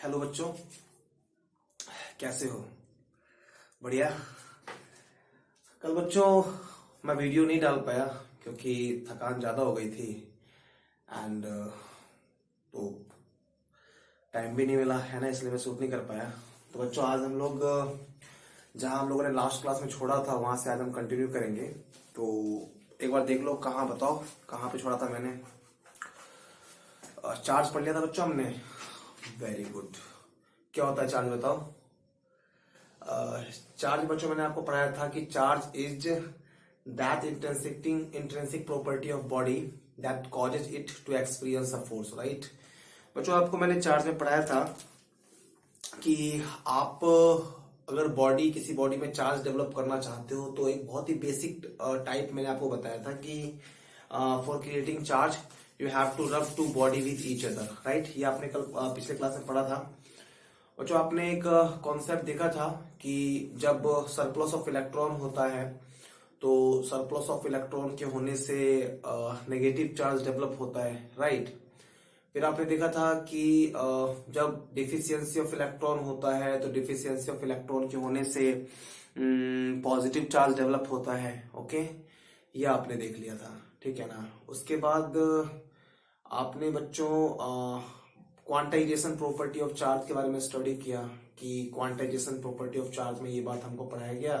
Hello बच्चों, कैसे हो? बढ़िया। कल बच्चों मैं वीडियो नहीं डाल पाया क्योंकि थकान ज़्यादा हो गई थी एंड तो टाइम भी नहीं मिला है ना, इसलिए मैं शूट नहीं कर पाया। तो बच्चों आज हम लोग जहाँ हम लोगों ने लास्ट क्लास में छोड़ा था वहां से आज हम कंटिन्यू करेंगे। तो एक बार देख लो, कहाँ बताओ कहाँ पे छोड़ा था मैंने। चार्ज पढ़ लिया था बच्चों हमने। Very good. क्या होता है चार्ज बताओ? चार्ज बच्चों मैंने आपको पढ़ाया था कि charge is that intrinsic property of body that causes it to experience a force, right. बच्चों आपको मैंने चार्ज में पढ़ाया था कि आप अगर किसी बॉडी में चार्ज डेवलप करना चाहते हो तो एक बहुत ही बेसिक टाइप मैंने आपको बताया था कि for creating charge you have to rub two body with each other, right. ये आपने कल पिछले क्लास में पढ़ा था। और जो आपने एक कॉन्सेप्ट देखा था कि जब सरप्लस ऑफ इलेक्ट्रॉन होता है तो सरप्लस ऑफ इलेक्ट्रॉन के होने से नेगेटिव चार्ज डेवलप होता है, राइट। फिर आपने देखा था कि जब डिफिशियंसी ऑफ इलेक्ट्रॉन होता है तो डिफिशियंसी ऑफ इलेक्ट्रॉन के होने से पॉजिटिव चार्ज डेवलप होता है। ओके, ये आपने देख लिया था, ठीक है ना। उसके बाद आपने बच्चों क्वांटाइजेशन प्रॉपर्टी ऑफ चार्ज के बारे में स्टडी किया कि क्वांटाइजेशन प्रॉपर्टी ऑफ चार्ज में ये बात हमको पढ़ाया गया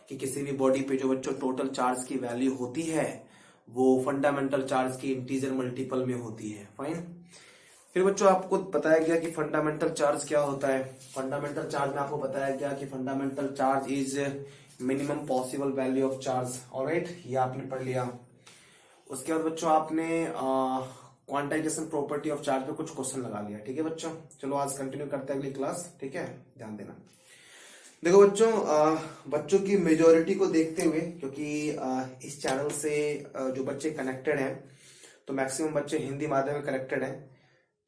कि किसी भी बॉडी पे जो बच्चों टोटल चार्ज की वैल्यू होती है वो फंडामेंटल चार्ज की इंटीजर मल्टीपल में होती है। फाइन। फिर बच्चों आपको बताया गया कि फंडामेंटल चार्ज क्या होता है। फंडामेंटल चार्ज में आपको बताया गया कि fundamental charge is minimum possible value of charge. Alright, ये आपने पढ़ लिया। उसके बाद बच्चों आपने क्वांटाइजेशन प्रॉपर्टी ऑफ चार्ज पे कुछ क्वेश्चन लगा लिया, ठीक है बच्चों। चलो आज कंटिन्यू करते हैं अगली क्लास, ठीक है। ध्यान देना। देखो बच्चों, बच्चों की मेजोरिटी को देखते हुए, क्योंकि इस चैनल से जो बच्चे कनेक्टेड हैं तो मैक्सिमम बच्चे हिंदी माध्यम में कनेक्टेड हैं,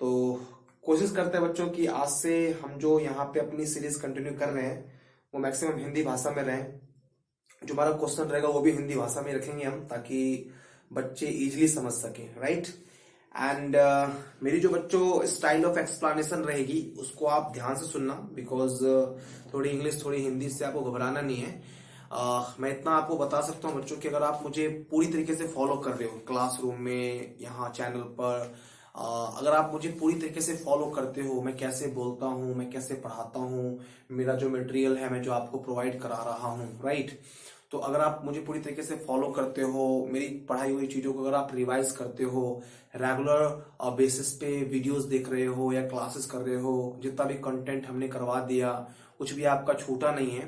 तो कोशिश करते हैं बच्चों कि आज से हम जो यहाँ पे अपनी सीरीज कंटिन्यू कर रहे हैं वो मैक्सिमम हिंदी भाषा में रहें। जो हमारा क्वेश्चन रहेगा वो भी हिंदी भाषा में रखेंगे हम, ताकि बच्चे इजीली समझ सकें, राइट। एंड मेरी जो बच्चों स्टाइल ऑफ एक्सप्लेनेशन रहेगी उसको आप ध्यान से सुनना, बिकॉज थोड़ी इंग्लिश थोड़ी हिंदी से आपको घबराना नहीं है। मैं इतना आपको बता सकता हूँ बच्चों कि अगर आप मुझे पूरी तरीके से फॉलो कर रहे हो क्लासरूम में, यहाँ चैनल पर, अगर आप मुझे पूरी तरीके से फॉलो करते हो, मैं कैसे बोलता हूँ, मैं कैसे पढ़ाता हूँ, मेरा जो मटेरियल है मैं जो आपको प्रोवाइड करा रहा हूँ, राइट। तो अगर आप मुझे पूरी तरीके से फॉलो करते हो, मेरी पढ़ाई हुई चीजों को अगर आप रिवाइज करते हो, रेगुलर बेसिस पे वीडियोस देख रहे हो या क्लासेस कर रहे हो, जितना भी कंटेंट हमने करवा दिया कुछ भी आपका छूटा नहीं है,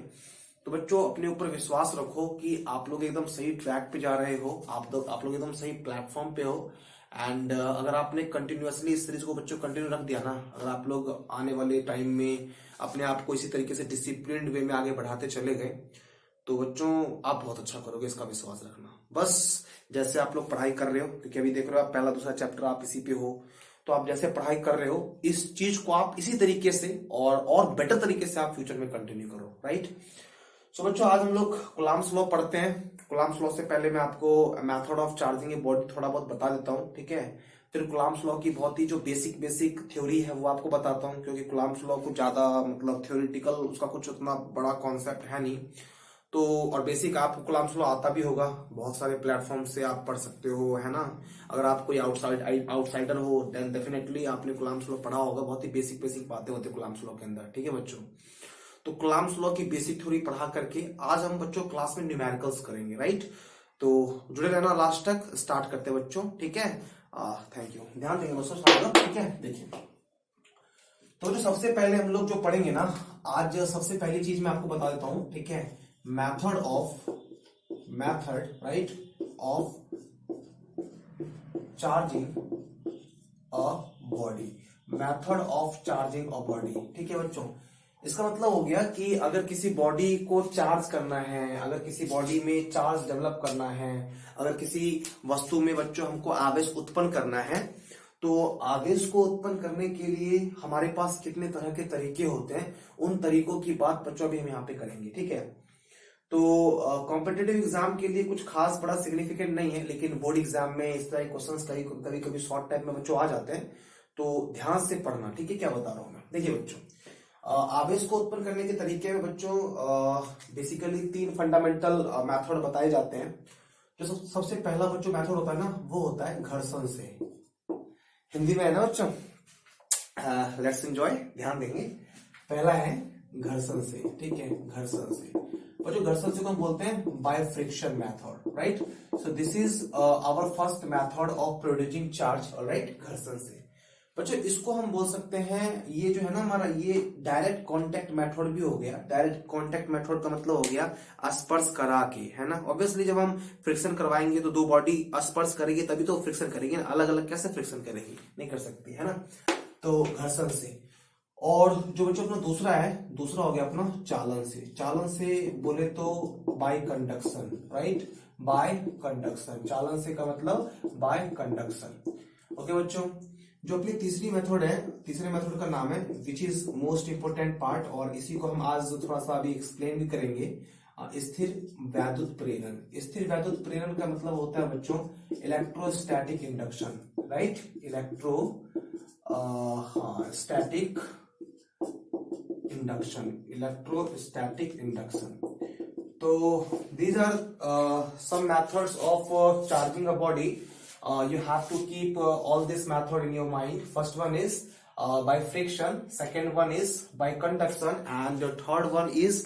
तो बच्चों अपने ऊपर विश्वास रखो कि आप लोग एकदम सही ट्रैक पे जा रहे हो, आप लोग एकदम सही प्लेटफॉर्म पे हो। एंड अगर आपने कंटिन्यूअसली इस सीरीज को बच्चों कंटिन्यू रख दिया ना, अगर आप लोग आने वाले टाइम में अपने आप को इसी तरीके से डिसिप्लिन्ड वे में आगे बढ़ाते चले गए तो बच्चों आप बहुत अच्छा करोगे, इसका विश्वास रखना। बस जैसे आप लोग पढ़ाई कर रहे हो, क्योंकि अभी देख रहे हो आप पहला दूसरा चैप्टर आप इसी पे हो, तो आप जैसे पढ़ाई कर रहे हो इस चीज को आप इसी तरीके से और बेटर तरीके से आप फ्यूचर में कंटिन्यू करो, राइट। सो बच्चों आज हम लोग कुलाम्स लॉ पढ़ते हैं। कुलाम्स लॉ से पहले मैं आपको method of charging a body थोड़ा बहुत बता देता हूँ, ठीक है। फिर कुलाम्स लॉ की बहुत ही जो बेसिक थ्योरी है वो आपको बताता हूँ, क्योंकि कुलाम्स लॉ कुछ ज्यादा मतलब थ्योरेटिकल उसका कुछ उतना बड़ा कॉन्सेप्ट है नहीं, तो और बेसिक आपको कुलाम्स लॉ आता भी होगा, बहुत सारे प्लेटफॉर्म से आप पढ़ सकते हो, है ना। अगर आप कोई आउटसाइडर हो देन डेफिनेटली आपने कुलाम्स लॉ पढ़ा होगा, बहुत ही बेसिक बातें होती है कुलाम्स लॉ के अंदर, ठीक है बच्चों। तो कुलाम्स लॉ की बेसिक थ्योरी पढ़ा करके आज हम बच्चों क्लास में न्यूमेरिकल्स करेंगे, राइट। तो जुड़े रहना लास्ट तक, स्टार्ट करते हैं बच्चों, ठीक है। थैंक यू, ध्यान देंगे बच्चों, ठीक है। देखिए तो जो सबसे पहले हम लोग जो पढ़ेंगे ना आज, सबसे पहली चीज मैं आपको बता देता हूं, ठीक है। Method right of charging a body, method of charging a body, ठीक है बच्चों। इसका मतलब हो गया कि अगर किसी बॉडी को चार्ज करना है, अगर किसी बॉडी में चार्ज डेवलप करना है, अगर किसी वस्तु में बच्चों हमको आवेश उत्पन्न करना है, तो आवेश को उत्पन्न करने के लिए हमारे पास कितने तरह के तरीके होते हैं, उन तरीकों की बात बच्चों अभी हम यहाँ पे करेंगे, ठीक है। तो कॉम्पिटेटिव एग्जाम के लिए कुछ खास बड़ा सिग्निफिकेंट नहीं है, लेकिन बोर्ड एग्जाम में इस तरह के क्वेश्चंस कभी कभी शॉर्ट टाइप में बच्चों आ जाते हैं, तो ध्यान से पढ़ना, ठीक है क्या बता रहा हूं मैं। देखिए बच्चों, आवेश को उत्पन्न करने के तरीके में बच्चों बेसिकली 3 फंडामेंटल मेथड बताए जाते हैं। जो सबसे पहला बच्चों मेथड होता है ना, वो होता है घर्षण से। हिंदी में है ना बच्चों, लेट्स एंजॉय, ध्यान देंगे। पहला है घर्षण से, ठीक है, घर्षण से। और जो घर्षण से को हम बोलते हैं by friction method, right. So this is our first method of producing charge, alright, घर्षण से। बच्चों इसको हम बोल सकते हैं, ये जो है ना हमारा, ये डायरेक्ट कांटेक्ट मेथड भी हो गया। डायरेक्ट कांटेक्ट मेथड का मतलब हो गया स्पर्श करा के, है ना। ऑब्वियसली जब हम फ्रिक्शन करवाएंगे तो 2 बॉडी स्पर्श करेगी तभी तो फ्रिक्शन करेगी ना, अलग अलग कैसे फ्रिक्शन करेगी, नहीं कर सकती, है ना। तो घर्षण से। और जो बच्चों अपना दूसरा हो गया अपना चालन से। चालन से बोले तो bye conduction, right, bye conduction. चालन से का मतलब बाय कंडक्शन। ओके बच्चों, जो अपनी तीसरी मेथड है, तीसरे मेथड का नाम है which is most important part, और इसी को हम आज थोड़ा सा अभी एक्सप्लेन भी करेंगे, स्थिर वैद्युत प्रेरण। स्थिर वैद्युत प्रेरण का मतलब होता है बच्चों electrostatic induction, right, static induction, electrostatic induction. तो these are some methods of charging a body. You have to keep all this method in your mind. First one is by friction, second one is by conduction, and the third one is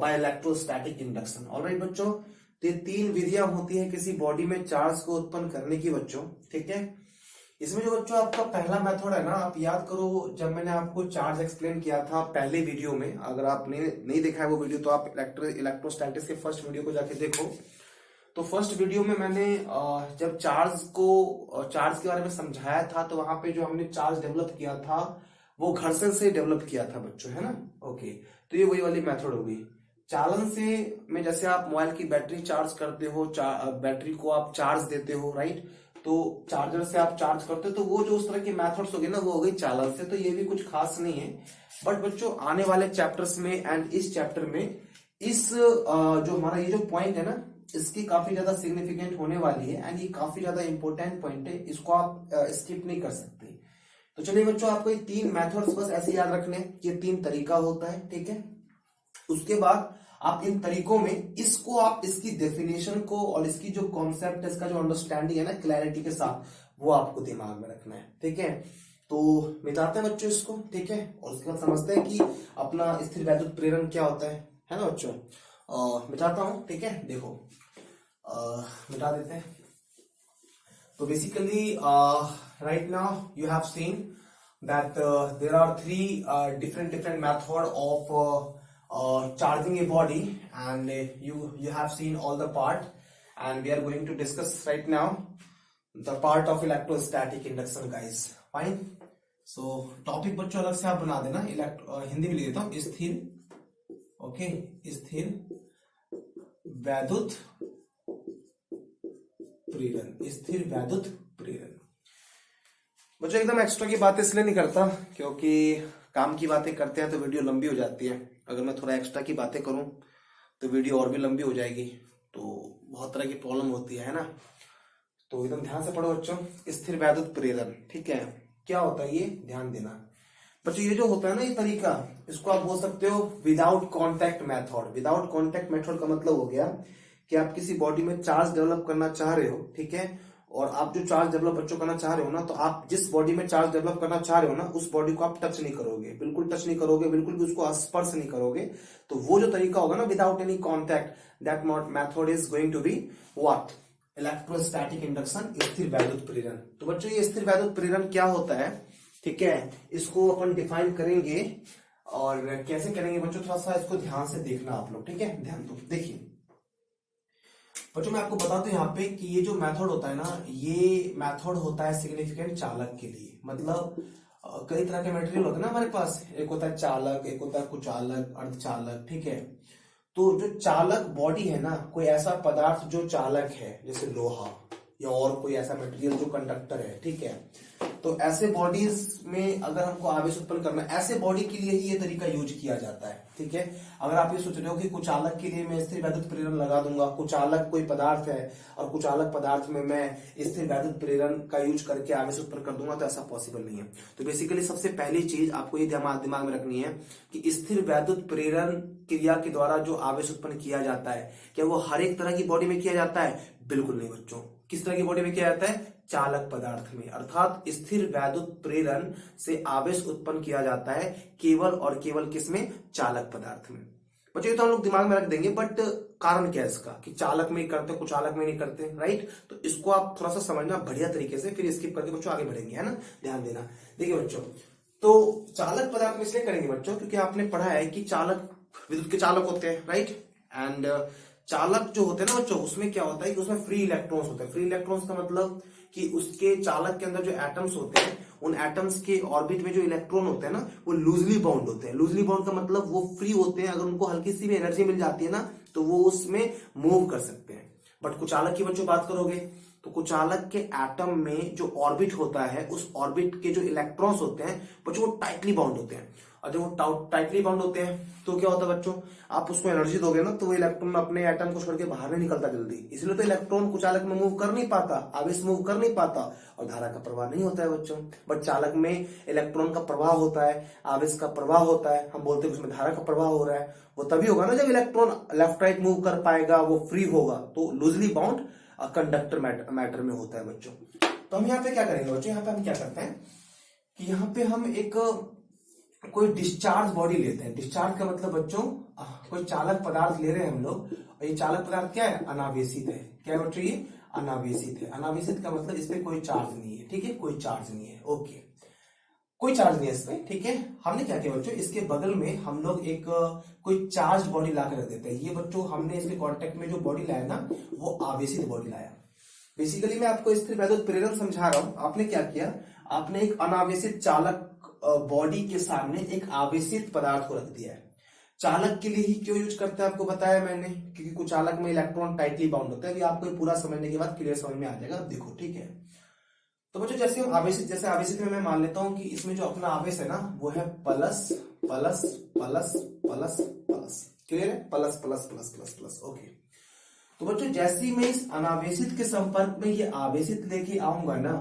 by electrostatic induction. Alright बच्चों, तो ये 3 विधियां होती है किसी body में charge को उत्पन्न करने की बच्चों, ठीक है। इसमें जो बच्चों आपका पहला मेथड है ना, आप याद करो जब मैंने आपको चार्ज एक्सप्लेन किया था पहले वीडियो में, अगर आपने नहीं देखा है वो वीडियो तो आप इलेक्ट्रोस्टैटिक्स के फर्स्ट वीडियो को जाके देखो। तो फर्स्ट वीडियो में मैंने जब चार्ज के बारे में समझाया था, तो वहां पे जो हमने चार्ज डेवलप किया था वो घर्षण से डेवलप किया था बच्चों, है ना। ओके, तो ये वही वाली मेथड होगी। चालन से में जैसे आप मोबाइल की बैटरी चार्ज करते हो, बैटरी को आप चार्ज देते हो, राइट, तो चार्जर से आप चार्ज करते हो, तो वो जो उस तरह के मेथड्स हो गए ना, वो हो गई चालन से। तो ये भी कुछ खास नहीं है, बट बच्चों आने वाले चैप्टर्स में एंड इस चैप्टर में इस जो हमारा ये जो पॉइंट है ना, इसकी काफी ज्यादा सिग्निफिकेंट होने वाली है, एंड ये काफी ज्यादा इंपॉर्टेंट पॉइंट है, इसको आप स्किप नहीं कर सकते। तो चलिए बच्चों, आपको ये 3 मेथड्स बस ऐसे याद रखने, ये 3 तरीका होता है, ठीक है। उसके बाद आप इन तरीकों में इसको आप इसकी डेफिनेशन को और इसकी जो कॉन्सेप्ट है, इसका जो अंडरस्टैंडिंग है ना क्लैरिटी के साथ, वो आपको दिमाग में रखना है, ठीक है। तो मिटाते हैं बच्चों इसको, ठीक है, और उसके बाद समझते हैं कि अपना स्थिर वैद्युत प्रेरण क्या होता है ना बच्चों। मिटाता हूं, ठीक है, देखो मिटा देते हैं। तो basically right now you have seen that there are 3 different method of charging a body, and you have seen all the part, and we are going to discuss right now the part of electrostatic induction, guys. Fine. So topic बच्चों अलग से आप बना देना, हिंदी में लिख देता हूं, स्थिर, ओके, स्थिर वैद्युत प्रेरण, स्थिर वैद्युत प्रेरण। बच्चों एकदम एक्स्ट्रा की बातें इसलिए नहीं करता क्योंकि काम की बातें करते हैं तो वीडियो लंबी हो जाती है। अगर मैं थोड़ा एक्स्ट्रा की बातें करूं तो वीडियो और भी लंबी हो जाएगी, तो बहुत तरह की प्रॉब्लम होती है ना। तो एकदम ध्यान से पढ़ो बच्चों, स्थिर वैद्युत प्रेरण, ठीक है, क्या होता है ये ध्यान देना बच्चों। ये जो होता है ना ये तरीका, इसको आप बोल सकते हो without contact method. Without contact method का मतलब हो गया कि आप किसी बॉडी में चार्ज डेवलप करना चाह रहे हो, ठीक है, और आप जो चार्ज डेवलप बच्चों करना चाह रहे हो ना, तो आप जिस बॉडी में चार्ज डेवलप करना चाह रहे हो ना, उस बॉडी को आप टच नहीं करोगे, बिल्कुल टच नहीं करोगे, बिल्कुल भी उसको स्पर्श नहीं करोगे। तो वो जो तरीका होगा ना without any contact, that method is going to be what, electrostatic induction, स्थिर वैद्युत प्रेरण। तो बच्चों ये स्थिर वैद्युत प्रेरण क्या होता है, ठीक है, इसको अपन डिफाइन करेंगे, और कैसे करेंगे बच्चों थोड़ा सा इसको ध्यान से देखना आप लोग, ठीक है, ध्यान दो। देखिए बच्चों मैं आपको बता दूं यहाँ पे कि ये जो मेथड होता है ना, ये मेथड होता है सिग्निफिकेंट चालक के लिए। मतलब कई तरह के मटेरियल होते हैं ना हमारे पास, एक होता है चालक, एक होता है कुचालक, अर्धचालक, ठीक है। तो जो चालक बॉडी है ना, कोई ऐसा पदार्थ जो चालक है, जैसे लोहा या और कोई ऐसा मटेरियल जो कंडक्टर है, ठीक है, तो ऐसे बॉडीज में अगर हमको आवेश उत्पन्न करना है, ऐसे बॉडी के लिए ही ये तरीका यूज किया जाता है। ठीक है, अगर आप ये सोच रहे हो कि कुचालक के लिए मैं स्थिर वैद्युत प्रेरण लगा दूंगा, कुचालक कोई पदार्थ है और कुचालक पदार्थ में मैं स्थिर वैद्युत प्रेरण का यूज करके आवेश उत्पन्न कर दूंगा, तो ऐसा पॉसिबल नहीं है। तो बेसिकली सबसे पहली चीज आपको ये दिमाग में रखनी है कि स्थिर वैद्युत प्रेरण क्रिया के द्वारा जो आवेश उत्पन्न किया जाता है, क्या वो हर एक तरह की बॉडी में किया जाता है? बिल्कुल नहीं बच्चों। किस तरह की बॉडी में किया जाता है? चालक पदार्थ में, अर्थात स्थिर वैद्युत प्रेरण से आवेश उत्पन्न किया जाता है केवल और केवल किसमें? चालक पदार्थ में। बच्चों ये तो हम लोग दिमाग में रख देंगे, बट कारण क्या है इसका कि चालक में ही करते, कुचालक में नहीं करते, राइट? तो इसको आप थोड़ा सा समझना बढ़िया तरीके से, फिर स्किप करके बच्चों आगे बढ़ेंगे, है ना? ध्यान देना। देखिए बच्चों, तो चालक पदार्थ में इसलिए करेंगे बच्चों क्योंकि आपने पढ़ा है कि चालक विद्युत के चालक होते हैं, राइट? एंड चालक जो होते हैं ना बच्चों, उसमें क्या होता है कि उसमें फ्री इलेक्ट्रॉन्स होते हैं। फ्री इलेक्ट्रॉन्स का मतलब कि उसके चालक के अंदर जो एटम्स होते हैं, उन एटम्स के ऑर्बिट में जो इलेक्ट्रॉन होते हैं ना, वो लूजली बाउंड होते हैं। लूजली बाउंड का मतलब वो फ्री होते हैं, अगर उनको हल्की सी भी एनर्जी मिल जाती है ना, तो वो उसमें मूव कर सकते हैं। बट कुचालक की बच्चों बात करोगे तो कुचालक के एटम में जो ऑर्बिट होता है, उस ऑर्बिट के जो इलेक्ट्रॉन्स होते हैं बच्चों, वो टाइटली बाउंड होते हैं। और जब वो टाइटली बाउंड होते हैं तो क्या होता है बच्चों, आप उसको एनर्जी दोगे ना, तो वो इलेक्ट्रॉन अपने एटम को छोड़ के बाहर नहीं निकलता जल्दी। इसलिए तो इलेक्ट्रॉन कुचालक में मूव कर नहीं पाता, आवेश मूव कर नहीं पाता, और धारा का प्रवाह नहीं होता है बच्चों। बट चालक में इलेक्ट्रॉन का प्रवाह होता है, आवेश का प्रवाह होता है। हम बोलते हैं उसमें धारा का प्रवाह हो रहा है। वो तभी होगा ना जब इलेक्ट्रॉन लेफ्ट राइट मूव कर पाएगा, वो फ्री होगा। तो लूजली बाउंड कंडक्टर मैटर में होता है बच्चों। तो हम यहाँ पे क्या करेंगे बच्चों, यहाँ पे हम क्या करते हैं कि यहाँ पे हम एक कोई डिस्चार्ज बॉडी लेते हैं। डिस्चार्ज का मतलब बच्चों, कोई चालक पदार्थ ले रहे हैं हम लोग, और ये चालक पदार्थ क्या है? अनावेशित है। क्या है बच्चों? ये अनावेशित है। अनावेशित का मतलब इस पे कोई चार्ज नहीं है। ठीक है, कोई चार्ज नहीं है। ओके, कोई चार्ज नहीं है इसमें। ठीक है, हमने क्या किया बच्चों, इसके बगल में हम लोग एक कोई चार्ज बॉडी ला कर रख देते हैं। ये बच्चों हमने इसके कॉन्टेक्ट में जो बॉडी लाया ना, वो आवेशित बॉडी लाया। बेसिकली मैं आपको स्थिर वैद्युत प्रेरण समझा रहा हूं। आपने क्या किया, आपने एक अनावेशित चालक बॉडी के सामने एक आवेशित पदार्थ को रख दिया है। चालक के लिए ही क्यों यूज करते हैं आपको बताया मैंने, क्योंकि कुचालक में इलेक्ट्रॉन टाइटली बाउंड होता है। अभी आपको पूरा समझने के बाद क्लियर समझ में आ जाएगा। देखो, ठीक है। तो बच्चों जैसे हम आवेशित, जैसे आवेशित में मैं मान लेता हूं कि इसमें जो अपना आवेश है ना, वो है plus plus plus plus plus. Clear है? Plus plus plus plus plus. Okay, तो बच्चों जैसे ही मैं इस अनावेशित के संपर्क में ये आवेशित लेके आऊंगा ना,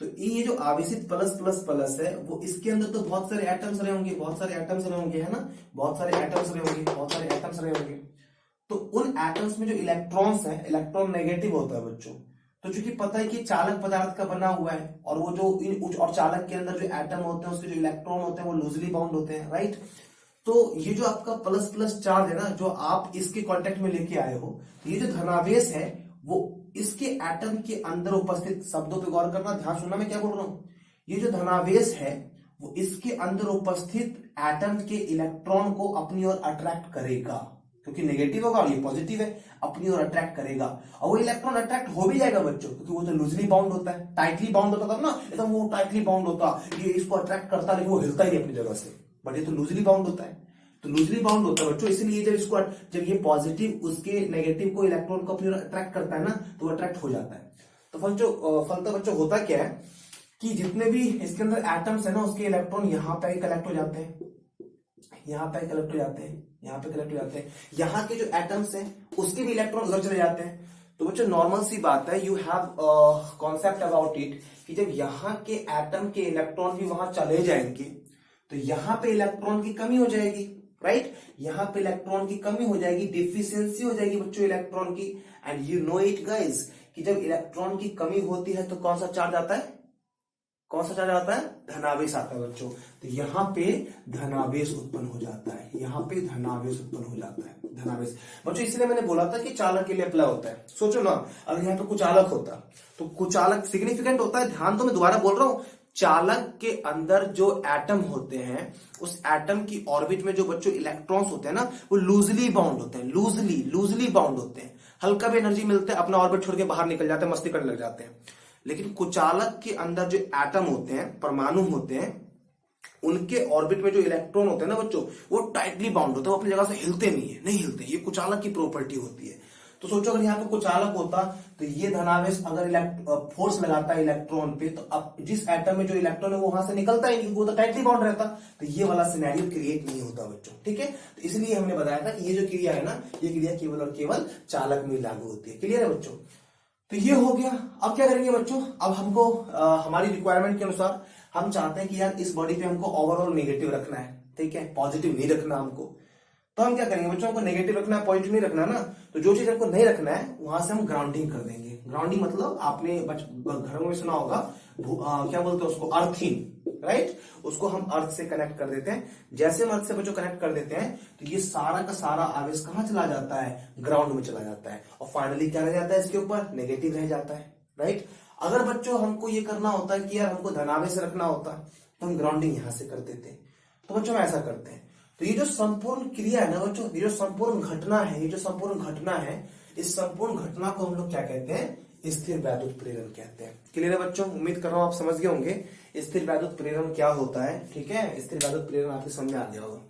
तो ये जो आवेशित प्लस प्लस प्लस है, वो इसके अंदर तो बहुत सारे एटम्स रहे होंगे, बहुत सारे एटम्स रहे होंगे, है ना? बहुत सारे एटम्स रहे होंगे, बहुत सारे एटम्स रहे होंगे। तो उन एटम्स में जो इलेक्ट्रॉन्स है, इलेक्ट्रॉन नेगेटिव होता है बच्चों। तो चूंकि पता है कि चालक पदार्थ का बना हुआ है, और वो जो और चालक के अंदर जो एटम होते हैं, उसके जो इलेक्ट्रॉन होते हैं, वो लूजली बाउंड होते हैं, राइट? तो ये जो आपका प्लस प्लस चार्ज है ना, जो आप इसके कांटेक्ट में लेके आए हो, ये जो धनावेश है, वो इसके एटम के अंदर उपस्थित, शब्दों पे गौर करना, ध्यान सुनना मैं क्या बोल रहा हूं। ये जो धनावेश है, वो इसके अंदर उपस्थित एटम के इलेक्ट्रॉन को अपनी ओर अट्रैक्ट करेगा, क्योंकि नेगेटिव होगा और ये पॉजिटिव है, अपनी ओर अट्रैक्ट करेगा। और वो इलेक्ट्रॉन अट्रैक्ट हो भी जाएगा बच्चों, क्योंकि वो तो लूजली बाउंड होता है। टाइटली बाउंड होता था ना, एकदम वो टाइटली बाउंड होता, ये इसको अट्रैक्ट करता, लेकिन वो हिलता ही नहीं अपनी जगह से। बट ये तो लूजली बाउंड होता है। तो लूजली बाउंड होता है बच्चों, इसलिए जब ये पॉजिटिव उसके नेगेटिव को, इलेक्ट्रॉन को अपनी ओर अट्रैक्ट करता है ना, तो वो अट्रैक्ट हो जाता है। तो फलतः बच्चों होता क्या है कि जितने भी इसके अंदर एटम्स है ना, उसके इलेक्ट्रॉन यहाँ पे कलेक्ट हो जाते हैं, यहाँ पे कलेक्ट हो जाते हैं, यहाँ पे कलेक्ट हो जाते हैं। यहाँ के जो एटम्स हैं, उसके भी इलेक्ट्रॉन उधर चले जाते हैं। तो बच्चों नॉर्मल सी बात है, you have concept about it, कि जब यहाँ के एटम के इलेक्ट्रॉन भी वहां चले जाएंगे, तो यहाँ पे इलेक्ट्रॉन की कमी हो जाएगी, राइट? यहाँ पे इलेक्ट्रॉन की कमी हो जाएगी, डिफिशियंसी हो जाएगी बच्चों इलेक्ट्रॉन की। And you know it guys, कि जब इलेक्ट्रॉन की कमी होती है तो कौन सा चार्ज आता है? कौन सा चार्ज आता है? धनावेश आता है बच्चों। तो यहाँ पे धनावेश उत्पन्न हो जाता है, यहाँ पे धनावेश उत्पन्न हो जाता है, धनावेश बच्चों। इसलिए मैंने बोला था कि चालक के लिए अप्लाई होता है। सोचो ना, अगर यहाँ पे कुचालक होता तो कुचालक सिग्निफिकेंट होता है। ध्यान, तो मैं दोबारा बोल रहा हूं, चालक के अंदर जो एटम होते हैं, उस एटम की ऑर्बिट में जो बच्चों इलेक्ट्रॉन्स होते हैं ना, वो लूजली बाउंड होते हैं, लूजली बाउंड होते हैं। हल्का भी एनर्जी मिलते हैं, अपना ऑर्बिट छोड़ के बाहर निकल जाते हैं, मस्ती करने लग जाते हैं। लेकिन कुचालक के अंदर जो एटम होते हैं, परमाणु होते हैं, उनके ऑर्बिट में जो इलेक्ट्रॉन होते हैं ना बच्चों, वो टाइटली बाउंड होते हैं, वो अपनी जगह से हिलते नहीं है, नहीं हिलते। ये कुचालक की प्रॉपर्टी होती है। तो सोचो अगर यहाँ पे कुचालक होता तो ये धनावेश अगर फोर्स लगाता है इलेक्ट्रॉन पे, तो अब जिस एटम में जो इलेक्ट्रॉन है वो वहां से निकलता ही नहीं, वो तो टाइटली बाउंड रहता, तो ये वाला सिनेरियो क्रिएट नहीं होता बच्चों। ठीक है, तो इसलिए हमने बताया था कि ये जो क्रिया है ना, ये क्रिया केवल और केवल चालक में लागू होती है। क्लियर है बच्चों? तो ये हो गया। अब क्या करेंगे बच्चों, अब हमको हमारी रिक्वायरमेंट के अनुसार हम चाहते हैं कि यार इस बॉडी पे हमको ओवरऑल नेगेटिव रखना है, ठीक है, पॉजिटिव नहीं रखना हमको। तो हम क्या करेंगे बच्चों, हमको नेगेटिव रखना है, पॉजिटिव नहीं रखना ना, तो जो चीज हमको नहीं रखना है वहां से हम ग्राउंडिंग कर देंगे। ग्राउंडिंग मतलब आपने घरों में सुना होगा क्या बोलते हैं उसको, अर्थिंग, राइट, उसको हम अर्थ से कनेक्ट कर देते हैं। जैसे हम अर्थ से बच्चों कनेक्ट कर देते हैं तो ये सारा का सारा आवेश कहां चला जाता है, ग्राउंड में चला जाता है, और फाइनली क्या रह जाता है इसके ऊपर, नेगेटिव रह जाता है, राइट। अगर बच्चों हमको ये करना होता है कि यार हमको धनावेश रखना होता तो हम ग्राउंडिंग यहां से कर देते हैं। तो बच्चों हम ऐसा करते हैं। तो ये जो संपूर्ण क्रिया है ना बच्चों, ये जो संपूर्ण घटना है, ये जो संपूर्ण घटना है, इस संपूर्ण घटना को हम लोग क्या कहते हैं, स्थिर वैद्युत प्रेरण कहते हैं। क्लियर है बच्चों? उम्मीद कर रहा हूं आप समझ गए होंगे स्थिर वैद्युत प्रेरण क्या होता है। ठीक है, स्थिर वैद्युत प्रेरण आपके समझ में आ गया होगा।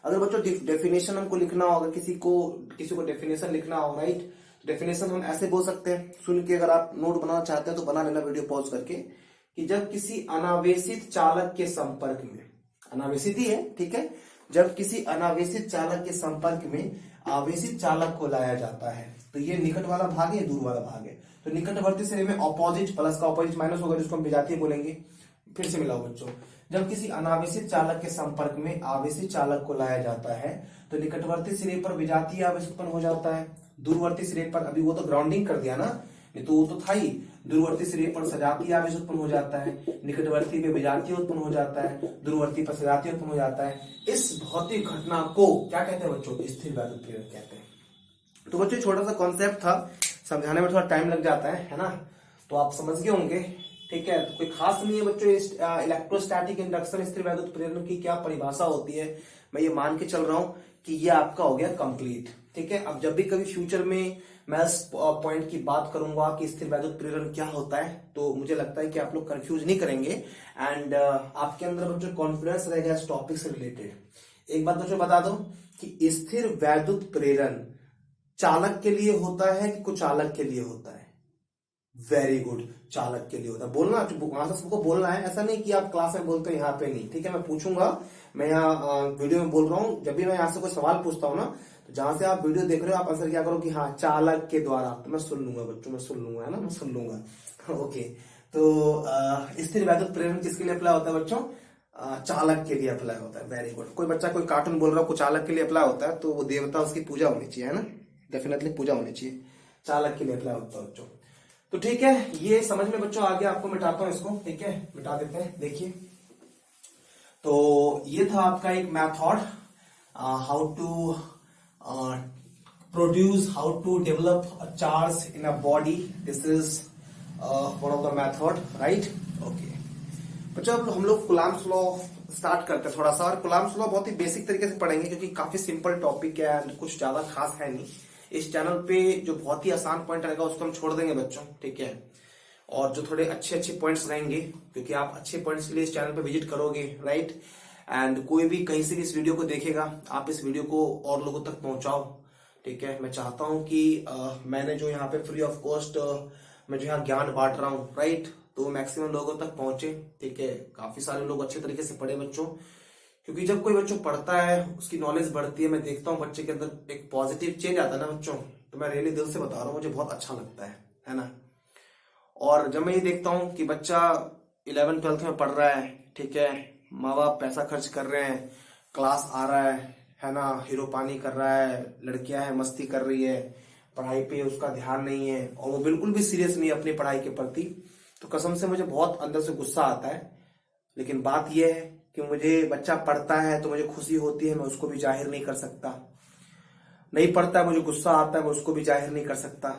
अगर बच्चों डेफिनेशन हमको लिखना होगा, किसी को डेफिनेशन लिखना हो, राइट, डेफिनेशन हम ऐसे बोल सकते हैं, सुन के अगर आप नोट बनाना चाहते हैं तो बना लेना वीडियो पॉज करके, कि जब किसी अनावेशित चालक के संपर्क में, अनावेशित ही है, ठीक है, जब किसी अनावेशित चालक के संपर्क में आवेशित चालक को लाया जाता है, तो ये निकट वाला भाग है, दूर वाला भाग है, तो निकटवर्ती श्रेणी में ऑपोजिट प्लस का ऑपोजिट माइनस होगा, जिसको हम विजातीय बोलेंगे। फिर से मिलाओ बच्चों, जब किसी अनावेशित चालक के संपर्क में आवेशित चालक को लाया जाता है तो निकटवर्ती सिरे पर विजातीय आवेश उत्पन्न हो जाता है, दूरवर्ती सिरे पर, अभी वो तो ग्राउंडिंग कर दिया ना, नहीं तो वो तो था ही, दूरवर्ती सिरे पर सजातीय आवेश उत्पन्न हो जाता है, निकटवर्ती में विजातीय उत्पन्न हो जाता है, दूरवर्ती पर सजातीय उत्पन्न हो जाता है। इस भौतिक घटना को क्या कहते हैं बच्चों, स्थिर वैद्युत प्रेरण कहते हैं। तो बच्चों छोटा सा कॉन्सेप्ट था, समझाने में थोड़ा टाइम लग जाता है ना, तो आप समझ गए होंगे। ठीक है, तो कोई खास नहीं है बच्चों, इलेक्ट्रोस्टैटिक इंडक्शन स्थिर वैद्युत प्रेरण की क्या परिभाषा होती है, मैं ये मान के चल रहा हूं कि ये आपका हो गया कंप्लीट। ठीक है, अब जब भी कभी फ्यूचर में मैं इस पॉइंट की बात करूंगा कि स्थिर वैद्युत प्रेरण क्या होता है, तो मुझे लगता है कि आप लोग कंफ्यूज नहीं करेंगे एंड आपके अंदर बच्चों कॉन्फिडेंस रहेगा इस टॉपिक से रिलेटेड। एक बात बच्चों बता दो कि स्थिर वैद्युत प्रेरण चालक के लिए होता है कि कुचालक के लिए होता है? वेरी गुड, चालक के लिए होता है। बोलना वहां से सबको बोलना है, ऐसा नहीं कि आप क्लास में बोलते हो यहाँ पे नहीं। ठीक है, मैं पूछूंगा, मैं यहाँ वीडियो में बोल रहा हूँ, जब भी मैं यहाँ से कोई सवाल पूछता हूँ ना, तो जहां से आप वीडियो देख रहे हो आप आंसर क्या करो कि हाँ चालक के द्वारा, तो मैं सुन लूंगा बच्चों, मैं सुन लूंगा, है ना, मैं सुन लूंगा। ओके, तो स्थिर वैद्युत प्रेरण किसके लिए अप्लाई होता है बच्चों? चालक के लिए अप्लाई होता है। Very good. कोई बच्चा कोई कार्टून बोल रहा हो चालक के लिए अप्लाई होता है, तो वो देवता उसकी पूजा होनी चाहिए, है ना, डेफिनेटली पूजा होनी चाहिए। चालक के लिए अप्लाई होता है बच्चों। तो ठीक है, ये समझ में बच्चों आगे आपको मिटाता हूं इसको। ठीक है, मिटा देते हैं। देखिए, तो ये था आपका एक मेथड, how to produce, how to develop a charge in a body. This is one of the method, right. Okay बच्चों, अब हम लोग कूलम्ब्स लॉ स्टार्ट करते हैं थोड़ा सा, और कूलम्ब्स लॉ बहुत ही बेसिक तरीके से पढ़ेंगे क्योंकि काफी सिंपल टॉपिक है एंड कुछ ज्यादा खास है नहीं। इस चैनल पे जो बहुत ही आसान पॉइंट रहेगा उसको हम छोड़ देंगे बच्चों, ठीक है, और जो थोड़े अच्छे अच्छे पॉइंट्स रहेंगे, क्योंकि आप अच्छे पॉइंट्स के लिए इस चैनल पे विजिट करोगे, राइट, एंड कोई भी कहीं से भी इस वीडियो को देखेगा, आप इस वीडियो को और लोगों तक पहुंचाओ। ठीक है, मैं चाहता हूं कि मैंने जो यहाँ पे फ्री ऑफ कॉस्ट मैं जो यहाँ ज्ञान बांट रहा हूँ, राइट, तो मैक्सिमम लोगों तक पहुंचे। ठीक है, काफी सारे लोग अच्छे तरीके से पढ़े बच्चों, क्योंकि जब कोई बच्चों पढ़ता है उसकी नॉलेज बढ़ती है, मैं देखता हूँ बच्चे के अंदर एक पॉजिटिव चेंज आता है ना बच्चों, तो मैं रियली दिल से बता रहा हूँ, मुझे बहुत अच्छा लगता है ना। और जब मैं ये देखता हूँ कि बच्चा 11th-12th में पढ़ रहा है, ठीक है, माँ बाप पैसा खर्च कर रहे हैं, क्लास आ रहा है ना, हीरो पानी कर रहा है, लड़कियां हैं मस्ती कर रही है, पढ़ाई पे उसका ध्यान नहीं है और वो बिल्कुल भी सीरियस नहीं है अपनी पढ़ाई के प्रति, तो कसम से मुझे बहुत अंदर से गुस्सा आता है। लेकिन बात यह है कि मुझे बच्चा पढ़ता है तो मुझे खुशी होती है, मैं उसको भी जाहिर नहीं कर सकता। नहीं पढ़ता है, मुझे गुस्सा आता है, मैं उसको भी जाहिर नहीं कर सकता।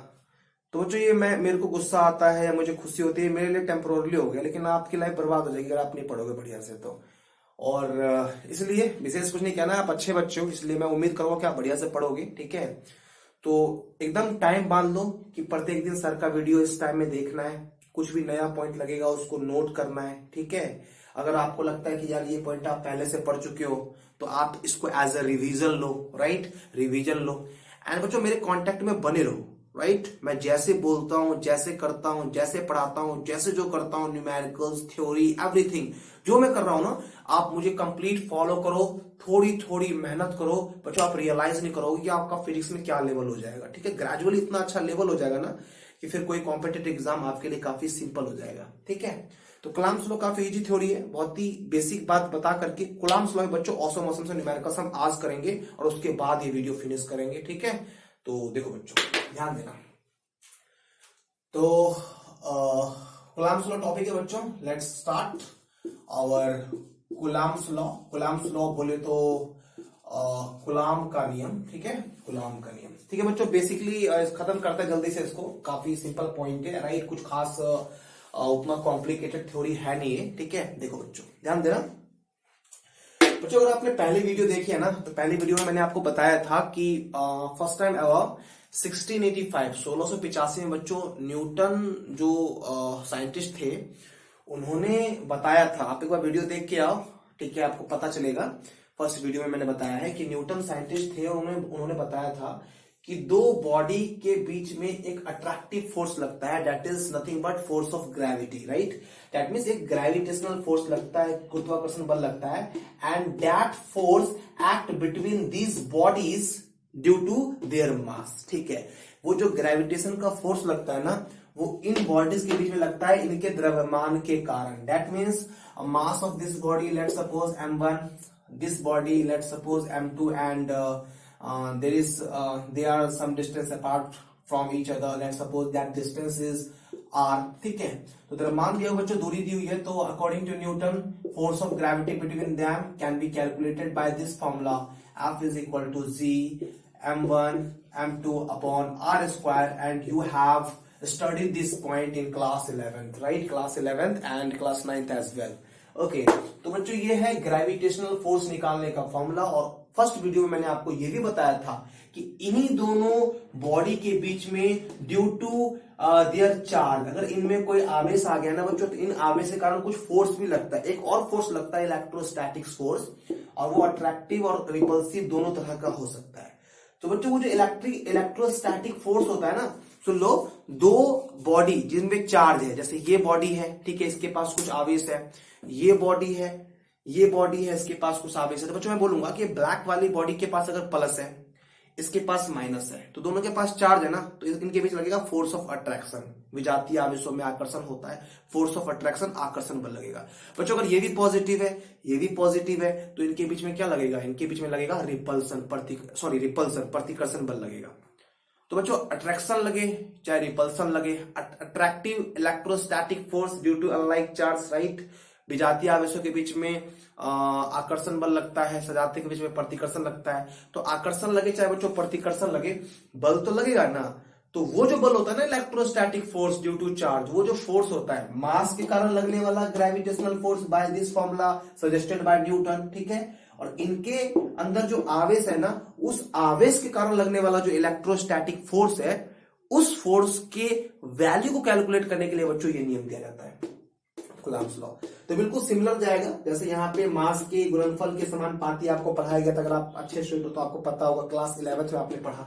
तो जो ये मेरे को गुस्सा आता है या मुझे खुशी होती है, मेरे लिए टेम्पोरली हो गया, लेकिन आपकी लाइफ बर्बाद हो जाएगी अगर आप नहीं पढ़ोगे बढ़िया से तो। और इसलिए विशेष कुछ नहीं कहना, आप अच्छे बच्चे हो, इसलिए मैं उम्मीद करूंगा कि आप बढ़िया से पढ़ोगे। ठीक है, तो एकदम टाइम बांध लो कि प्रत्येक दिन सर का वीडियो इस टाइम में देखना है, कुछ भी नया पॉइंट लगेगा उसको नोट करना है। ठीक है, अगर आपको लगता है कि यार ये पॉइंट आप पहले से पढ़ चुके हो तो आप इसको एज अ रिवीजन लो, राइट, रिवीजन लो। एंड बच्चों मेरे कांटेक्ट में बने रहो, राइट। मैं जैसे बोलता हूं, जैसे करता हूं, जैसे पढ़ाता हूं, जैसे जो करता हूं, न्यूमेरिकल्स, थ्योरी, एवरीथिंग जो मैं कर रहा हूं ना, आप मुझे कंप्लीट फॉलो करो, थोड़ी थोड़ी मेहनत करो बच्चों। आप रियलाइज नहीं करोगे कि आपका फिजिक्स में क्या लेवल हो जाएगा, ठीक है। ग्रेजुअली इतना अच्छा लेवल हो जाएगा ना कि फिर कोई कॉम्पिटेटिव एग्जाम आपके लिए काफी सिंपल हो जाएगा, ठीक है। तो कुलाम्स लॉ काफी इजी थ्योरी है, बहुत ही बेसिक बात बता करके कुलाम्स लॉ बच्चों ऑसम ऑसम से न्यूमेरिकल्स हम आज करेंगे और उसके बाद ये वीडियो फिनिश करेंगे, ठीक है। तो देखो बच्चों ध्यान देना, तो कुलाम्स लॉ टॉपिक है बच्चों। Let's start our Coulomb's law. Coulomb's law बोले तो कुलाम का नियम, ठीक है, कुलाम का नियम, ठीक है बच्चों। बेसिकली खत्म करते हैं जल्दी से इसको, काफी सिंपल पॉइंट है, राइट। कुछ खास उतना कॉम्प्लिकेटेड थ्योरी है नहीं है, ठीक है। देखो बच्चों ध्यान देना बच्चों, अगर आपने पहली वीडियो देखी है ना, तो पहली वीडियो में मैंने आपको बताया था कि फर्स्ट टाइम एवर 1685 में बच्चों न्यूटन जो साइंटिस्ट थे उन्होंने बताया था। आप एक बार वीडियो देख के आओ, ठीक है, आपको पता चलेगा। फर्स्ट वीडियो में मैंने बताया है कि न्यूटन साइंटिस्ट थे, उन्होंने बताया था कि दो बॉडी के बीच में एक अट्रैक्टिव फोर्स लगता है, that is nothing but force of gravity, right. That means एक ग्रेविटेशनल फोर्स लगता है, गुरुत्वाकर्षण बल लगता है, and that force act between these bodies due to their mass, ठीक है। वो जो ग्रेविटेशन का फोर्स लगता है ना, वो इन बॉडीज के बीच में लगता है इनके द्रव्यमान के कारण। That means mass of this body, let's suppose m1, this body let's suppose m2, and they are some distance apart from each other, let's suppose that distance is r, ठीक है। तो द्रव्यमान दिया हुआ बच्चों, दूरी दी हुई है, तो according to Newton force of gravity between them can be calculated by this formula, F is equal to g m1 m2 upon r square, and you have studied this point in class 11th, right, class 11th and class 9th as well, okay. तो बच्चों ये है gravitational force निकालने का formula. और first video में मैंने आपको ये भी बताया था कि इन्हीं दोनों बॉडी के बीच में ड्यू टू देयर चार्ज, अगर इनमें कोई आवेश आ गया ना बच्चों, तो इन आवेश के कारण कुछ फोर्स भी लगता है। एक और फोर्स लगता है इलेक्ट्रोस्टैटिक फोर्स, और वो अट्रैक्टिव और रिपल्सिव दोनों तरह का हो सकता है। तो बच्चों वो जो इलेक्ट्रोस्टैटिक फोर्स होता है ना, सुन लो, दो बॉडी जिनमें चार्ज है, जैसे ये बॉडी है, ठीक है, इसके पास कुछ आवेश है, ये बॉडी है, ये बॉडी है, इसके पास कुछ आवेश है। तो बच्चों मैं बोलूंगा कि ब्लैक वाली बॉडी के पास अगर प्लस है, इसके पास माइनस है, तो दोनों के पास चार्ज है ना, तो इनके बीच लगेगा फोर्स ऑफ अट्रैक्शन। विजातीय आवेशों में आकर्षण होता है, फोर्स ऑफ अट्रैक्शन, आकर्षण बल लगेगा। बच्चों अगर ये भी पॉजिटिव है, ये भी पॉजिटिव है, तो इनके बीच में क्या लगेगा, इनके बीच में लगेगा रिपल्सन, प्रतिकर्षण बल लगेगा। तो बच्चों अट्रैक्शन लगे चाहे रिपल्सन लगे, attractive electrostatic force due to unlike charge, right. विजातीय आवेशों के बीच में आकर्षण बल लगता है, सजातीय के बीच में प्रतिकर्षण लगता है। तो आकर्षण लगे चाहे बच्चों प्रतिकर्षण लगे, बल तो लगेगा ना। तो वो जो बल होता है ना electrostatic force due to charge, वो जो फोर्स होता है मास के कारण लगने वाला gravitational force by this formula suggested by Newton, ठीक है। और इनके अंदर जो आवेश है ना, उस आवेश के कारण लगने वाला जो इलेक्ट्रोस्टैटिक फोर्स है, उस फोर्स के वैल्यू को कैलकुलेट करने के लिए बच्चों ये नियम दिया जाता है, कुलाम्स लॉ। तो बिल्कुल सिमिलर जाएगा, जैसे यहाँ पे मास के गुणनफल के समानुपाती आपको पढ़ाया गया था। अगर आप अच्छे स्टूडेंट हो तो आपको पता होगा, क्लास 11th में आपने पढ़ा।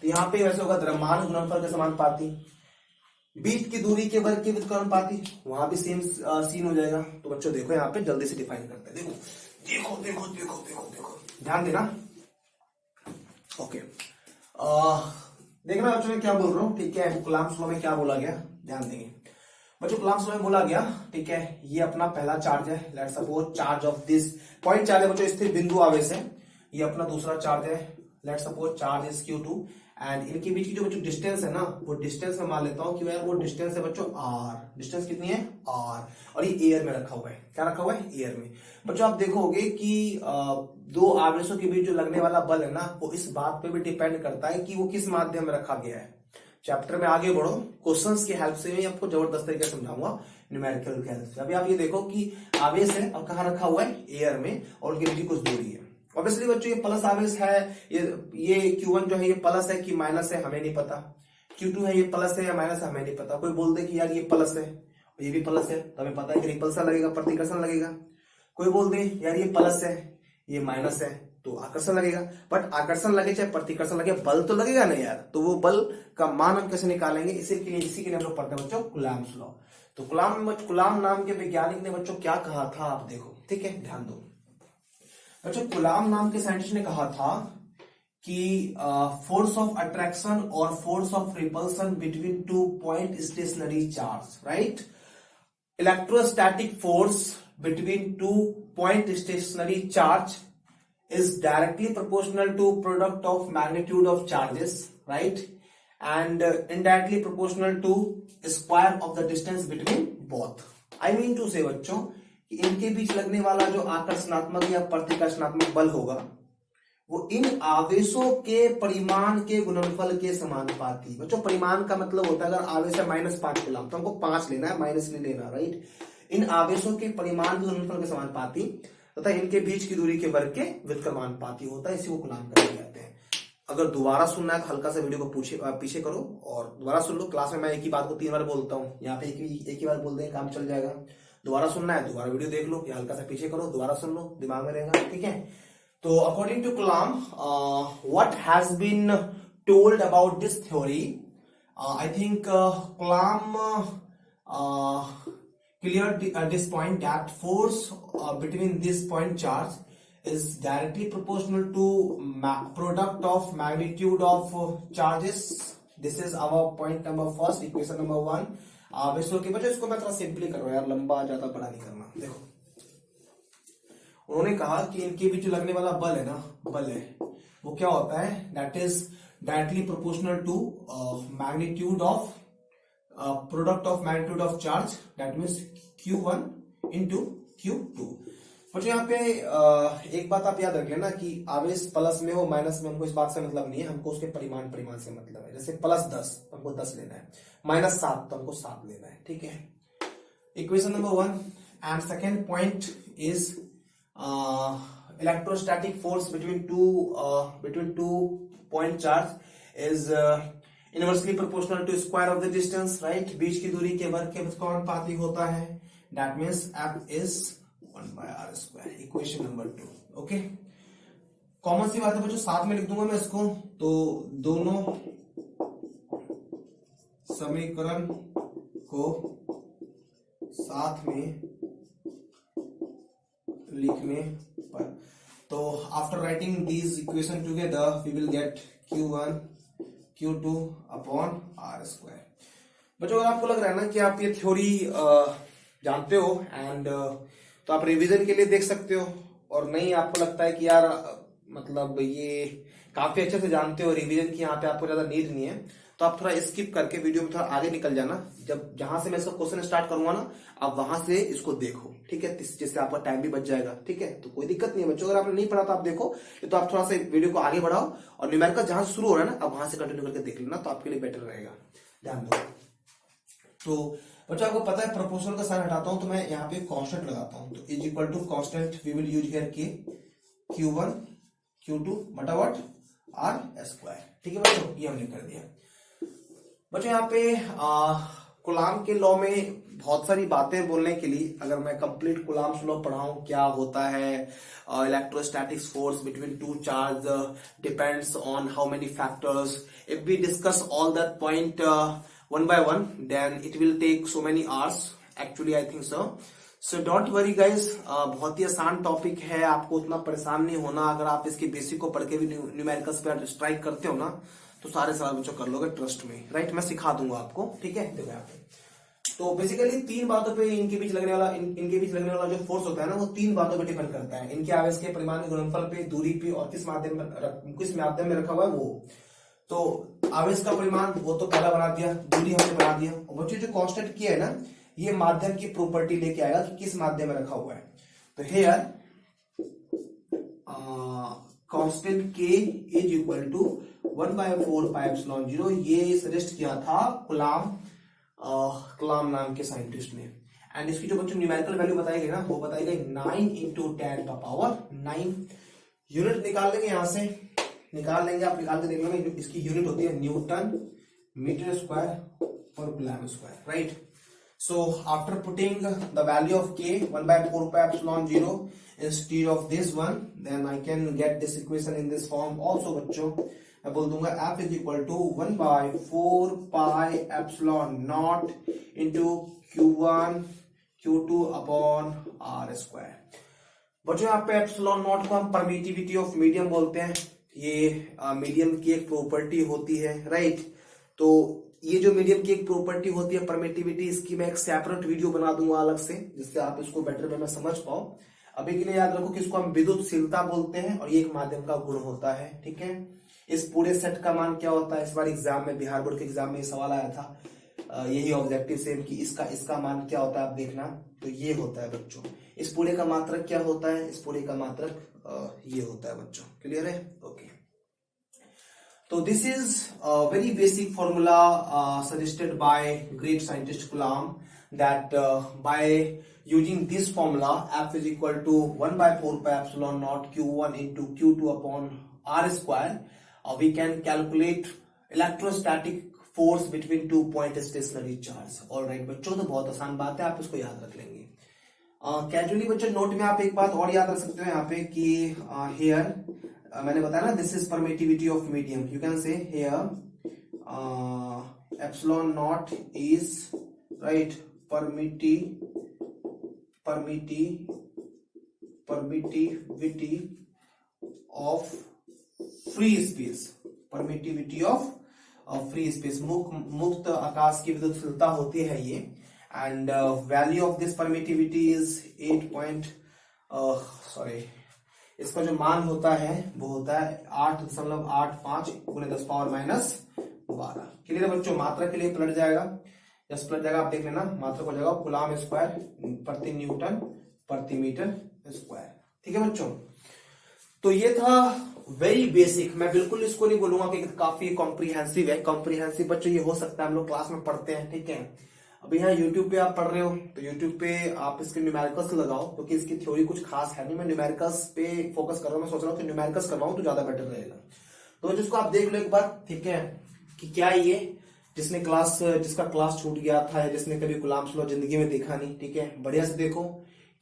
तो यहाँ पे वैसे होगा द्रव्यमान गुणनफल के समानुपाती, बीच की दूरी के वर्ग के समानुपाती, वहां भी सेम सीन हो जाएगा। तो बच्चों देखो यहाँ पे जल्दी से डिफाइन करते हैं, देखो देखो देखो देखो देखो देखो, ध्यान देना, ओके। देखना बच्चों मैं क्या बोल रहा हूँ, ठीक है। कुलाम्स लॉ में क्या बोला गया, ध्यान देंगे बच्चों। कुलाम्स लॉ में बोला गया, ठीक है, ये अपना पहला चार्ज है, let's suppose charge of this point charge है बच्चों, स्थिर बिंदु आवेश है। ये अपना दूसरा चार्ज है, let's suppose charge is Q2, and इनके बीच की जो बच्चों डिस्टेंस है ना, वो डिस्टेंस में मान लेता हूं कि यार वो डिस्टेंस है बच्चों r। डिस्टेंस कितनी है, r, और ये एयर में रखा हुआ है। क्या रखा हुआ है, एयर में। बच्चों आप देखोगे कि दो आवेशों के बीच जो लगने वाला बल है ना, वो इस बात पे भी डिपेंड करता है कि वो किस माध्यम में रखा गया है। चैप्टर में आगे बढ़ो, क्वेश्चंस की हेल्प से मैं आपको जबरदस्त तरीके से समझाऊंगा, न्यूमेरिकल की हेल्प से। अभी आप ये देखो कि आवेश है और कहाँ रखा हुआ है, एयर में, और उनके बीच कुछ दूरी है। ऑब्वियसली बच्चों ये प्लस आवेश है, ये Q1 जो है ये प्लस है कि माइनस है, हमें नहीं पता। Q2 है, ये प्लस है या माइनस है, हमें नहीं पता। कोई बोल दे कि यार ये प्लस है और ये भी प्लस है, तो हमें पता है कि रिपल्सन लगेगा, प्रतिकर्षण लगेगा। कोई बोल दे यार ये प्लस है, ये माइनस है, तो आकर्षण लगेगा, बट आकर्षण लगे चाहे प्रतिकर्षण लगे, बल तो लगेगा ना यार। तो वो बल का मान हम कैसे निकालेंगे, इसी के लिए हम लोग पढ़ते हैं बच्चों कुलाम्ब्स लॉ। तो कुलाम नाम के वैज्ञानिक ने बच्चों क्या कहा था, आप देखो, ठीक है, ध्यान दो बच्चों। कुलाम नाम के साइंटिस्ट ने कहा था कि फोर्स ऑफ अट्रैक्शन और force of repulsion between 2 point stationary charge, right. Electrostatic force between 2 point stationary charge is directly proportional to product of magnitude of charges, right, and indirectly proportional to square of the distance between both. I mean to say बच्चों कि इनके बीच लगने वाला जो आकर्षणात्मक या प्रतिकर्षणात्मक बल होगा वो इन आवेशों के परिमाण के गुणनफल के समानुपाती। बच्चों परिमाण का मतलब होता है अगर आवेश है -5 कूलम तो हमको 5 लेना है, माइनस नहीं लेना, राइट। इन आवेशों के परिमाण के गुणनफल के समानुपाती तथा इनके बीच की दूरी के वर्ग के व्युत्क्रमानुपाती होता है, इसी को कूलम कहते हैं। अगर दोबारा सुनना है तो हल्का सा वीडियो को पीछे करो और दोबारा सुन लो। क्लास में मैं एक ही बात को 3 बार बोलता हूँ, यहाँ पे एक ही बार बोल दें काम चल जाएगा। दोबारा सुनना है दोबारा वीडियो देख लो या हल्का सा पीछे करो, दोबारा सुन लो, दिमाग में रहेगा, ठीक है। तो according to Coulomb, what has been told about this theory, I think Coulomb cleared this point that force between this point charge is directly proportional to product of magnitude of charges. This is our point number first, equation number 1। आवेशों के बच्चों इसको मैं थोड़ा simply कर रहा हूं यार, लंबा ज्यादा बड़ा नहीं करना। देखो उन्होंने कहा कि इनके बीच जो लगने वाला बल है ना, बल है वो क्या होता है, that is directly proportional to magnitude of product of magnitude of charge, that means Q1 into Q2। बच्चों यहाँ पे एक बात आप याद रख लेना कि आवेश प्लस में हो माइनस में हमको इस बात से मतलब नहीं है, हमको उसके परिमाण से मतलब है। जैसे +10 तो हमको 10 लेना है, -7 तो हमको 7 लेना है, ठीक है। Equation number 1 and second point is electrostatic force between two point charge is inversely proportional to square of the distance, right. बीच की दूरी के वर्ग के व्युत्क्रमानुपाती होता है, that means F is 1/r²। Equation number 2, okay. Common सी बात है बच्चों, साथ में लिख दूंगा मैं इसको, तो दोनों समीकरण को साथ में लिखने पर, तो after writing these equation together we will get Q1 Q2 upon r²। बच्चों अगर आपको लग रहा है ना कि आप ये थ्योरी जानते हो एंड तो आप रिवीजन के लिए देख सकते हो, और नहीं आपको लगता है कि यार मतलब ये काफी अच्छे से जानते हो, रिवीजन की यहाँ पे आपको ज्यादा नीड नहीं है, तो आप थोड़ा स्किप करके वीडियो में थोड़ा आगे निकल जाना। जब जहां से मैं इसका क्वेश्चन स्टार्ट करूंगा ना, आप वहां से इसको देखो, ठीक है, जिससे आपका टाइम भी बच जाएगा, ठीक है। तो कोई दिक्कत नहीं है बच्चों, अगर आपने नहीं पढ़ा तो आप देखो, तो आप थोड़ा सा वीडियो को आगे बढ़ाओ और न्यूमेरिकल जहां से शुरू हो रहा है ना, आप वहां से कंटिन्यू करके देख लेना, तो आपके लिए बेटर रहेगा। ध्यान दो। तो बच्चों आपको पता है प्रोपोर्शनल का साइन हटाता हूं तो मैं यहाँ पे कांस्टेंट लगाता हूं, तो is equal to constant we will use here k Q1 Q2 बटा व्हाट r², ठीक है बच्चों, ये हमने कर दिया। बच्चों यहाँ पे कूलम के लॉ में बहुत सारी बातें बोलने के लिए, अगर मैं कंप्लीट कूलम्स लॉ पढ़ाऊं क्या होता है, electrostatics force between two charge depends on how many factors, if we discuss all that point one by one, then it will take so many hours, actually I think so don't worry guys, बहुत ही आसान topic है, आपको उतना परेशान नहीं होना। अगर आप इसके बेसिक को पढ़ के भी न्यूमेरिकल्स पे स्ट्राइक करते हो ना, तो सारे सवाल बच्चों कर लोगे, ट्रस्ट में, राइट। मैं सिखा दूंगा आपको, ठीक है। देखो यहाँ पे तो बेसिकली 3 बातों पे इनके बीच लगने वाला जो फोर्स होता है ना, वो 3 बातों पे डिपेंड करता है, इनके आवेश के परिमाण के गुणनफल पे, दूरी पे, और किस माध्यम में रखा हुआ है वो। तो आवेश का परिमाण वो तो पहला बना दिया, दूरी हमने बना दिया, और बच्चों जो कांस्टेंट किया है ना, ये माध्यम की प्रॉपर्टी लेके आएगा कि किस माध्यम में रखा हुआ है। तो here constant K is equal to 1/4πε0, ये सजेस्ट किया था कूलम नाम के साइंटिस्ट ने। एंड इसकी जो बच्चों न्यूमेरिकल वैल्यू बताई गई ना, वो बताई गई 9 × 10⁻⁹। यूनिट निकाल लेंगे, यहां से निकाल लेंगे, आप निकाल के देख लेंगे, इसकी यूनिट होती है न्यूटन मीटर स्क्वायर पर coulomb square, right. So after putting the value of k 1 by 4 pi epsilon 0 instead of this one, then I can get this equation in this form also बच्चों. मैं बोल दूंगा f is equal to 1 by 4 pi epsilon naught into q1 q2 upon r square. बच्चों यहाँ पे epsilon not को हम permittivity of medium बोलते हैं. ये मीडियम की एक प्रॉपर्टी होती है, राइट. तो ये जो मीडियम की एक प्रॉपर्टी होती है परमिटिविटी, इसकी मैं एक सेपरेट वीडियो बना दूंगा अलग से, जिससे आप इसको बेटर वे में समझ पाओ. अभी के लिए याद रखो कि इसको हम विद्युतशीलता बोलते हैं और ये एक माध्यम का गुण होता है. ठीक है. इस पूरे सेट का मान क्या होता है, इस बार एग्जाम में, बिहार बोर्ड के एग्जाम में ये सवाल आया था. यही ऑब्जेक्टिव सेम कि इसका मान क्या होता है, आप देखना. तो ये होता है बच्चों. इस पूरे का मात्रक क्या होता है, इस पूरे का मात्रक ये होता है बच्चों. क्लियर है. ओके. तो this is very basic formula suggested by great scientist Kalam, that by using this formula f is equal to 1 by 4 pi epsilon naught q1 into q2 upon r square, we can calculate electrostatic force between 2 point stationary charge. Alright बच्चों, तो बहुत आसान बात है, आप इसको याद रख लेंगे. कैजुअली बच्चों नोट में आप एक बात और याद रख सकते हो यहाँ पे कि हियर मैंने बताया ना, this is permittivity of medium. You can say here epsilon not is right permittivity of free space. permittivity of free space, मुक्त आकाश की विद्युतशीलता होती है ये. And value of this permittivity is 8 इसका जो मान होता है वो होता है 8.85 गुणे 10 पावर माइनस 12. क्लियर है बच्चों. मात्रा के लिए पलट जाएगा, जस्ट पलट जाएगा, आप देख लेना. मात्रा हो जाएगा कूलम स्क्वायर प्रति न्यूटन प्रति मीटर स्क्वायर. ठीक है बच्चों. तो ये था वेरी बेसिक. मैं बिल्कुल इसको नहीं बोलूंगा कि काफी कॉम्प्रिहेंसिव है. कॉम्प्रिहेंसिव बच्चों ये हो सकता है, हम लोग क्लास में पढ़ते हैं. ठीक है. अब यहाँ यूट्यूब पे आप पढ़ रहे हो तो यूट्यूब पे आप इसके न्यूमेरिकल्स लगाओ, क्योंकि इसकी थ्योरी कुछ खास है नहीं. मैं न्यूमेरिकल्स पे फोकस कर रहा हूँ. मैं सोच रहा हूँ कि न्यूमेरिकल्स करवाऊं तो ज्यादा बेटर रहेगा. तो जिसको आप देख लो एक बार. ठीक है. कि क्या ये जिसका क्लास छूट गया था, जिसने कभी कूलम्स लॉ जिंदगी में देखा नहीं. ठीक है. बढ़िया से देखो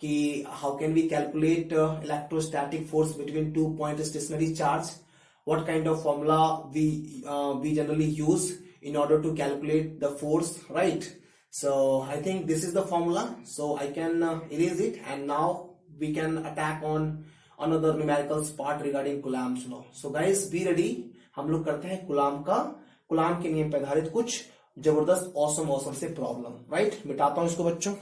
कि how can we calculate electrostatic force between 2 point stationary charge, what kind of formula we generally use in order to calculate the force, right? So I think this is the formula, so I can erase it, and now we can attack on another numerical part regarding Coulomb's law. So guys be ready. हम लोग करते हैं coulomb के नियम पर आधारित कुछ जबरदस्त ऑसम से प्रॉब्लम. राइट. मिटाता हूं इसको बच्चों.